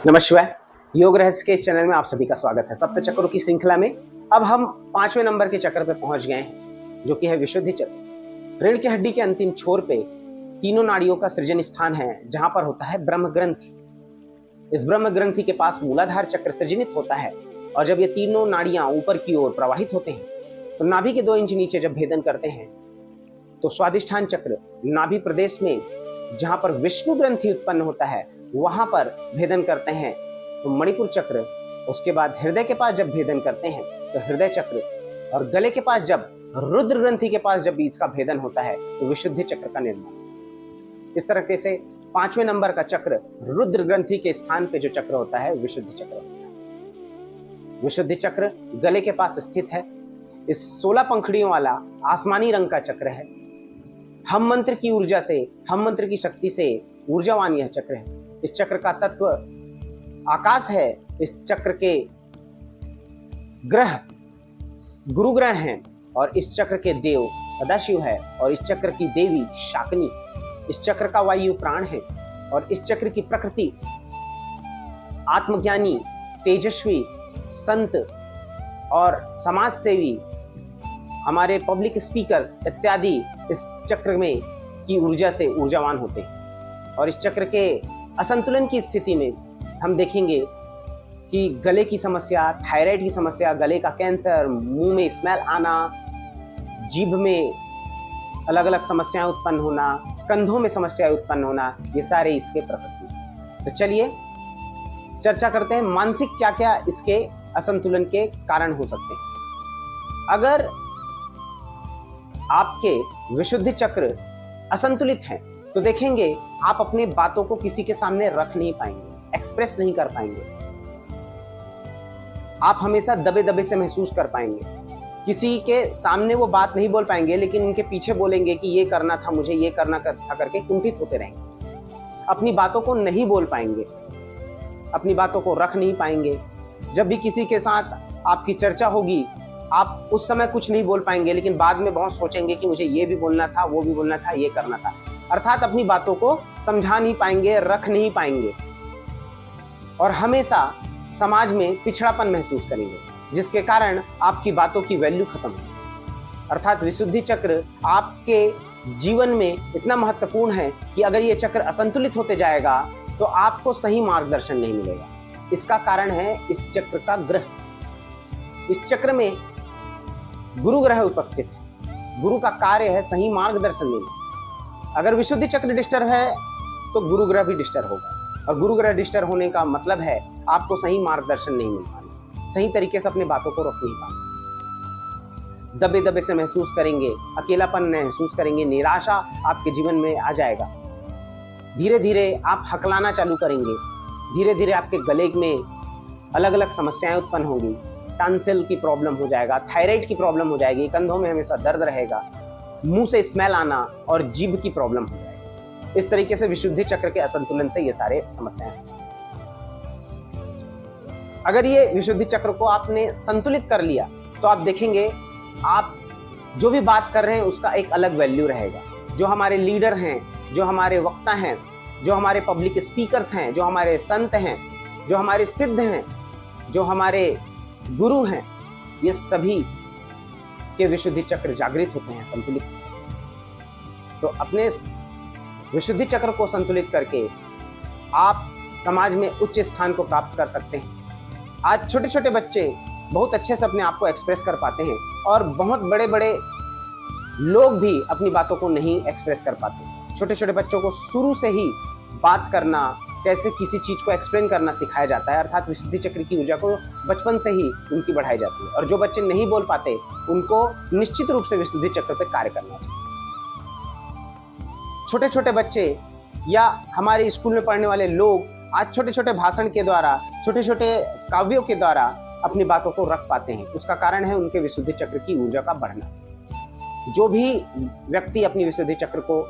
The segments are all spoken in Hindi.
नमस्कार। योग रहस्य के इस चैनल में आप सभी का स्वागत है। सप्त चक्रों की श्रृंखला में अब हम 5वें नंबर के चक्र पे पहुंच गए हैं, जो कि है विशुद्धि चक्र। रीढ़ की हड्डी के अंतिम छोर पे तीनों नाड़ियों का सृजन स्थान है, जहां पर होता है ब्रह्म ग्रंथि। इस ब्रह्म ग्रंथि के पास मूलाधार चक्र सृजनित होता है, और जब ये तीनों नाड़ियां ऊपर की ओर प्रवाहित होते हैं तो नाभि के 2 इंच नीचे जब भेदन करते हैं तो स्वादिष्ठान चक्र नाभि प्रदेश में, जहां पर विष्णु ग्रंथि उत्पन्न होता है, वहां पर भेदन करते हैं तो मणिपुर चक्र। उसके बाद हृदय के पास जब भेदन करते हैं तो हृदय चक्र, और गले के पास जब रुद्र ग्रंथि के पास जब इसका भेदन होता है तो विशुद्धि चक्र का निर्माण। इस तरीके से 5वें नंबर का चक्र रुद्र ग्रंथि के स्थान पे जो चक्र होता है विशुद्धि चक्र होता है। विशुद्धि चक्र गले के पास स्थित है। इस 16 पंखुड़ियों वाला आसमानी रंग का चक्र है। हम मंत्र की ऊर्जा से, हम मंत्र की शक्ति से ऊर्जावान यह चक्र है। इस चक्र का तत्व आकाश है। इस चक्र के ग्रह गुरु ग्रह हैं, और इस चक्र के देव सदाशिव है, और इस चक्र की देवी शाकिनी। इस चक्र का वायु प्राण है, और इस चक्र की प्रकृति आत्मज्ञानी, तेजस्वी, संत और समाज सेवी, हमारे पब्लिक स्पीकर्स इत्यादि इस चक्र में की ऊर्जा से ऊर्जावान होते हैं। और इस चक्र के असंतुलन की स्थिति में हम देखेंगे कि गले की समस्या, थायराइड की समस्या, गले का कैंसर, मुंह में स्मेल आना, जीभ में अलग अलग समस्याएं उत्पन्न होना, कंधों में समस्याएं उत्पन्न होना, ये सारे इसके प्रकृति। तो चलिए चर्चा करते हैं मानसिक क्या क्या इसके असंतुलन के कारण हो सकते हैं। अगर आपके विशुद्धि चक्र असंतुलित हैं तो देखेंगे आप अपनी बातों को किसी के सामने रख नहीं पाएंगे, एक्सप्रेस नहीं कर पाएंगे। आप हमेशा दबे दबे से महसूस कर पाएंगे। किसी के सामने वो बात नहीं बोल पाएंगे, लेकिन उनके पीछे बोलेंगे कि ये करना था, मुझे ये करना था करके कुंठित होते रहेंगे। अपनी बातों को नहीं बोल पाएंगे, अपनी बातों को रख नहीं पाएंगे। जब भी किसी के साथ आपकी चर्चा होगी, आप उस समय कुछ नहीं बोल पाएंगे, लेकिन बाद में बहुत सोचेंगे कि मुझे ये भी बोलना था, वो भी बोलना था, ये करना था। अर्थात अपनी बातों को समझा नहीं पाएंगे, रख नहीं पाएंगे, और हमेशा समाज में पिछड़ापन महसूस करेंगे, जिसके कारण आपकी बातों की वैल्यू खत्म है। अर्थात विशुद्धि चक्र आपके जीवन में इतना महत्वपूर्ण है कि अगर ये चक्र असंतुलित होते जाएगा तो आपको सही मार्गदर्शन नहीं मिलेगा। इसका कारण है इस चक्र का ग्रह। इस चक्र में गुरु ग्रह उपस्थित है। गुरु का कार्य है सही मार्गदर्शन देना। अगर विशुद्धि चक्र डिस्टर्ब है तो गुरु ग्रह भी डिस्टर्ब होगा, और गुरु ग्रह डिस्टर्ब होने का मतलब है आपको सही मार्गदर्शन नहीं मिल पाना, सही तरीके से अपनी बातों को रोक नहीं पाना। दबे दबे से महसूस करेंगे, अकेलापन महसूस करेंगे, निराशा आपके जीवन में आ जाएगा। धीरे धीरे आप हकलाना चालू करेंगे। धीरे धीरे आपके गले में अलग अलग समस्याएं उत्पन्न होंगी। टॉन्सिल की प्रॉब्लम हो जाएगा, थायराइड की प्रॉब्लम हो जाएगी, कंधों में हमेशा दर्द रहेगा, मुंह से स्मेल आना और जीभ की प्रॉब्लम हो जाएगी। इस तरीके से विशुद्धि चक्र के असंतुलन से ये सारे समस्याएं हैं। अगर ये विशुद्धि चक्र को आपने संतुलित कर लिया तो आप देखेंगे आप जो भी बात कर रहे हैं उसका एक अलग वैल्यू रहेगा। जो हमारे लीडर हैं, जो हमारे वक्ता हैं, जो हमारे पब्लिक स्पीकर्स हैं, जो हमारे संत हैं, जो हमारे सिद्ध हैं, जो हमारे गुरु हैं, ये सभी के विशुद्धि चक्र जागृत होते हैं, संतुलित होते हैं। तो अपने विशुद्धि चक्र को संतुलित करके आप समाज में उच्च स्थान को प्राप्त कर सकते हैं। आज छोटे छोटे बच्चे बहुत अच्छे से अपने आप को एक्सप्रेस कर पाते हैं, और बहुत बड़े बड़े लोग भी अपनी बातों को नहीं एक्सप्रेस कर पाते। छोटे छोटे बच्चों को शुरू से ही बात करना, कैसे किसी चीज को एक्सप्लेन करना सिखाया जाता है। अर्थात विशुद्धि चक्र की ऊर्जा को बचपन से ही उनकी बढ़ाई जाती है। और जो बच्चे नहीं बोल पाते उनको निश्चित रूप से विशुद्धि चक्र पर कार्य करना चाहिए। छोटे छोटे बच्चे या हमारे स्कूल में पढ़ने वाले लोग आज छोटे छोटे भाषण के द्वारा, छोटे छोटे काव्यों के द्वारा अपनी बातों को रख पाते हैं। उसका कारण है उनके विशुद्धि चक्र की ऊर्जा का बढ़ना। जो भी व्यक्ति अपनी विशुद्धि चक्र को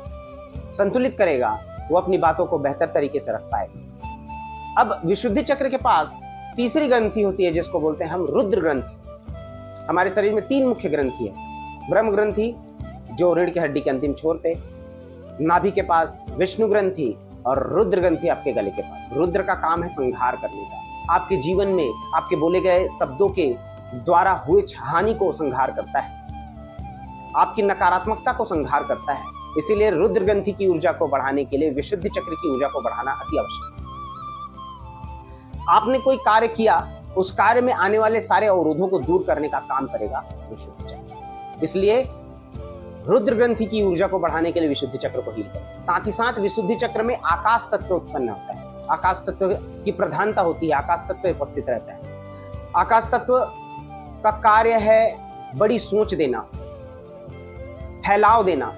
संतुलित करेगा वो अपनी बातों को बेहतर तरीके से रख पाएगा। अब विशुद्धि चक्र के पास तीसरी ग्रंथि होती है, जिसको बोलते हैं हम रुद्र ग्रंथि। हमारे शरीर में 3 मुख्य ग्रंथि है। ब्रह्म ग्रंथि जो रीढ़ की हड्डी के अंतिम छोर पे, नाभि के पास विष्णु ग्रंथि, और रुद्र ग्रंथि आपके गले के पास। रुद्र का काम है संहार करने का। आपके जीवन में आपके बोले गए शब्दों के द्वारा हुए हानि को संहार करता है, आपकी नकारात्मकता को संहार करता है। इसीलिए रुद्र ग्रंथि की ऊर्जा को बढ़ाने के लिए विशुद्धि चक्र की ऊर्जा को बढ़ाना अति आवश्यक है। आपने कोई कार्य किया, उस कार्य में आने वाले सारे अवरोधों को दूर करने का काम करेगा विशुद्धि चक्र। इसलिए रुद्र ग्रंथि की ऊर्जा को बढ़ाने के लिए विशुद्धि चक्र को हील करें। साथ ही साथ विशुद्धि चक्र में आकाश तत्व उत्पन्न होता है, आकाश तत्व की प्रधानता होती है, आकाश तत्व उपस्थित रहता है। आकाश तत्व का कार्य है बड़ी सोच देना, फैलाव देना।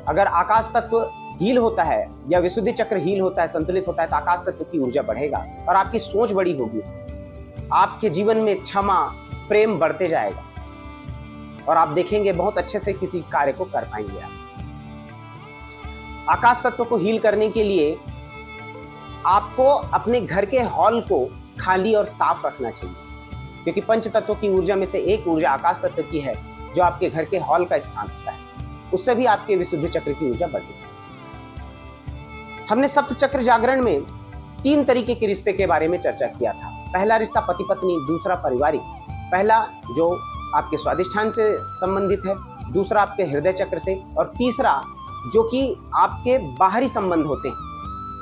अगर आकाश तत्व हील होता है या विशुद्धि चक्र हील होता है, संतुलित होता है, तो आकाश तत्व की ऊर्जा बढ़ेगा और आपकी सोच बड़ी होगी। आपके जीवन में क्षमा, प्रेम बढ़ते जाएगा और आप देखेंगे बहुत अच्छे से किसी कार्य को कर पाएंगे आप। आकाश तत्व को हील करने के लिए आपको अपने घर के हॉल को खाली और साफ रखना चाहिए, क्योंकि पंच तत्वों की ऊर्जा में से एक ऊर्जा आकाश तत्व की है, जो आपके घर के हॉल का स्थान होता है। उससे भी आपके विशुद्धि चक्र की ऊर्जा बढ़ेगी। हमने सप्त चक्र जागरण में 3 तरीके के रिश्ते के बारे में चर्चा किया था। पहला रिश्ता पति पत्नी, दूसरा पारिवारिक, पहला जो आपके स्वादिष्ठान से संबंधित है, दूसरा आपके हृदय चक्र से, और तीसरा जो कि आपके बाहरी संबंध होते हैं,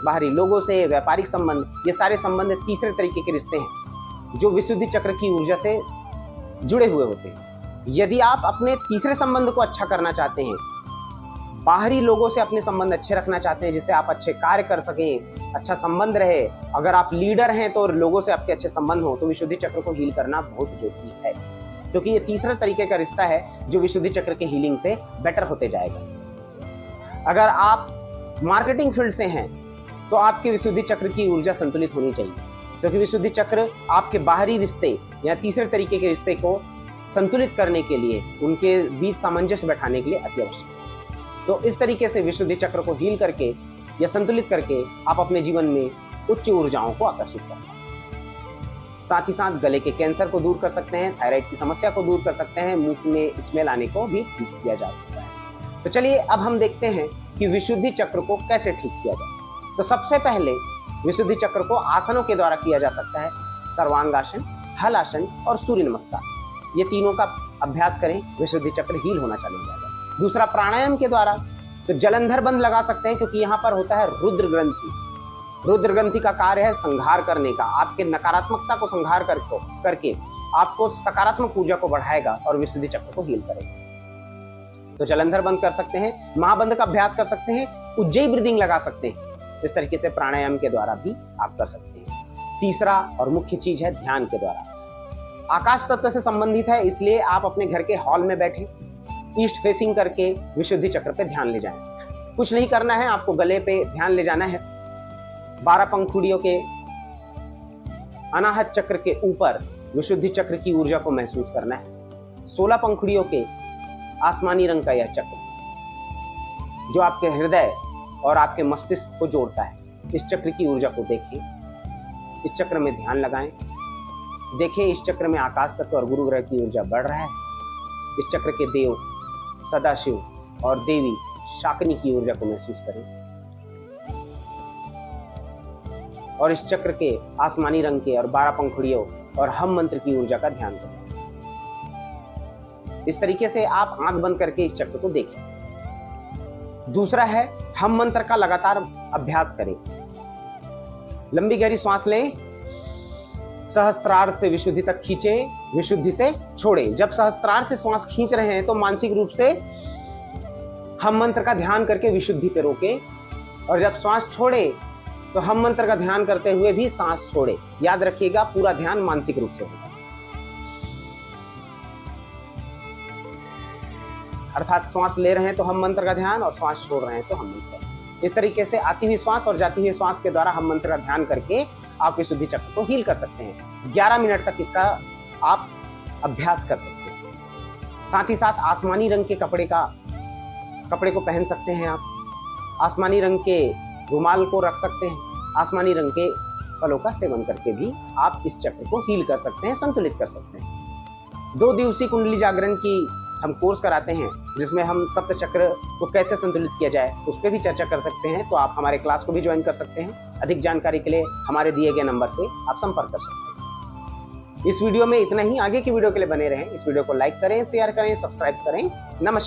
बाहरी लोगों से, व्यापारिक संबंध। ये सारे संबंध तीसरे तरीके के रिश्ते हैं जो विशुद्धि चक्र की ऊर्जा से जुड़े हुए होते हैं। यदि आप अपने तीसरे संबंध को अच्छा करना चाहते हैं, बाहरी लोगों से अपने संबंध अच्छे रखना चाहते हैं जिससे आप अच्छे कार्य कर सकें, अच्छा संबंध रहे, अगर आप लीडर हैं तो लोगों से आपके अच्छे संबंध हो, तो विशुद्धि चक्र को हील करना बहुत जरूरी है, क्योंकि ये तीसरा तरीके का रिश्ता है जो विशुद्धि चक्र के हीलिंग से बेटर होते जाएगा। अगर आप मार्केटिंग फील्ड से हैं तो आपके विशुद्धि चक्र की ऊर्जा संतुलित होनी चाहिए, क्योंकि विशुद्धि चक्र आपके बाहरी रिश्ते या तीसरे तरीके के रिश्ते को संतुलित करने के लिए, उनके बीच सामंजस्य बैठाने के लिए अति आवश्यक है। तो इस तरीके से विशुद्धि चक्र को हील करके या संतुलित करके आप अपने जीवन में उच्च ऊर्जाओं को आकर्षित करते हैं। साथ ही साथ गले के कैंसर को दूर कर सकते हैं, थायराइड की समस्या को दूर कर सकते हैं, मुंह में स्मेल आने को भी ठीक किया जा सकता है। तो चलिए अब हम देखते हैं कि विशुद्धि चक्र को कैसे ठीक किया जाए। तो सबसे पहले विशुद्धि चक्र को आसनों के द्वारा किया जा सकता है। सर्वांगासन, हलासन और सूर्य नमस्कार, ये तीनों का अभ्यास करें, विशुद्धि चक्र हील होना चालू हो जाएगा। दूसरा प्राणायाम के द्वारा, तो जलंधर बंद लगा सकते हैं, क्योंकि यहाँ पर होता है रुद्र ग्रंथि। रुद्र ग्रंथि का कार्य है संहार करने का, आपके नकारात्मकता को संहार करके आपको सकारात्मक ऊर्जा को बढ़ाएगा और विशुद्धि चक्र को हील करेगा। तो जलंधर बंद कर सकते हैं, महाबंद का अभ्यास कर सकते हैं, उज्जयी ब्रीदिंग लगा सकते हैं। इस तरीके से प्राणायाम के द्वारा भी आप कर सकते हैं। तीसरा और मुख्य चीज है ध्यान के द्वारा। आकाश तत्व से संबंधित है, इसलिए आप अपने घर के हॉल में बैठे ईस्ट फेसिंग करके विशुद्धि चक्र पे ध्यान ले जाएं। कुछ नहीं करना है, आपको गले पे ध्यान ले जाना है। 12 पंखुड़ियों के अनाहत चक्र के ऊपर विशुद्धि चक्र की ऊर्जा को महसूस करना है। 16 पंखुड़ियों के आसमानी रंग का यह चक्र जो आपके हृदय और आपके मस्तिष्क को जोड़ता है, इस चक्र की ऊर्जा को देखें, इस चक्र में ध्यान लगाएं, देखें इस चक्र में आकाश तत्व और गुरु ग्रह की ऊर्जा बढ़ रहा है। इस चक्र के देव सदाशिव और देवी शाकिनी की ऊर्जा को महसूस करें और इस चक्र के आसमानी रंग के और 12 पंखुड़ियों और हम मंत्र की ऊर्जा का ध्यान करें। इस तरीके से आप आंख बंद करके इस चक्र को देखें। दूसरा है हम मंत्र का लगातार अभ्यास करें। लंबी गहरी सांस लें, सहस्त्रार से विशुद्धि तक खींचें, विशुद्धि से छोड़ें। जब सहस्त्रार से श्वास खींच रहे हैं तो मानसिक रूप से हम मंत्र का ध्यान करके विशुद्धि पे रोकें, और जब श्वास छोड़े तो हम मंत्र का ध्यान करते हुए भी सांस छोड़े। याद रखिएगा, पूरा ध्यान मानसिक रूप से होगा, अर्थात श्वास ले रहे हैं तो हम मंत्र का ध्यान और श्वास छोड़ रहे हैं तो हम मंत्र। इस तरीके से आती हुई श्वास और जाती हुई श्वास के द्वारा हम मंत्र का ध्यान करके आप विशुद्धि चक्र को हील कर सकते हैं। 11 मिनट तक इसका आप अभ्यास कर सकते हैं। साथ ही साथ आसमानी रंग के कपड़े को पहन सकते हैं आप। आसमानी रंग के रुमाल को रख सकते हैं। आसमानी रंग के फलों का सेवन करके भी आप इस चक्र को हील कर सकते हैं, संतुलित कर सकते हैं। 2 दिवसीय कुंडली जागरण की हम कोर्स कराते हैं जिसमें हम सप्त चक्र को कैसे संतुलित किया जाए उस पर भी चर्चा कर सकते हैं। तो आप हमारे क्लास को भी ज्वाइन कर सकते हैं। अधिक जानकारी के लिए हमारे दिए गए नंबर से आप संपर्क कर सकते हैं। इस वीडियो में इतना ही। आगे की वीडियो के लिए बने रहें। इस वीडियो को लाइक करें, शेयर करें, सब्सक्राइब करें। नमस्कार।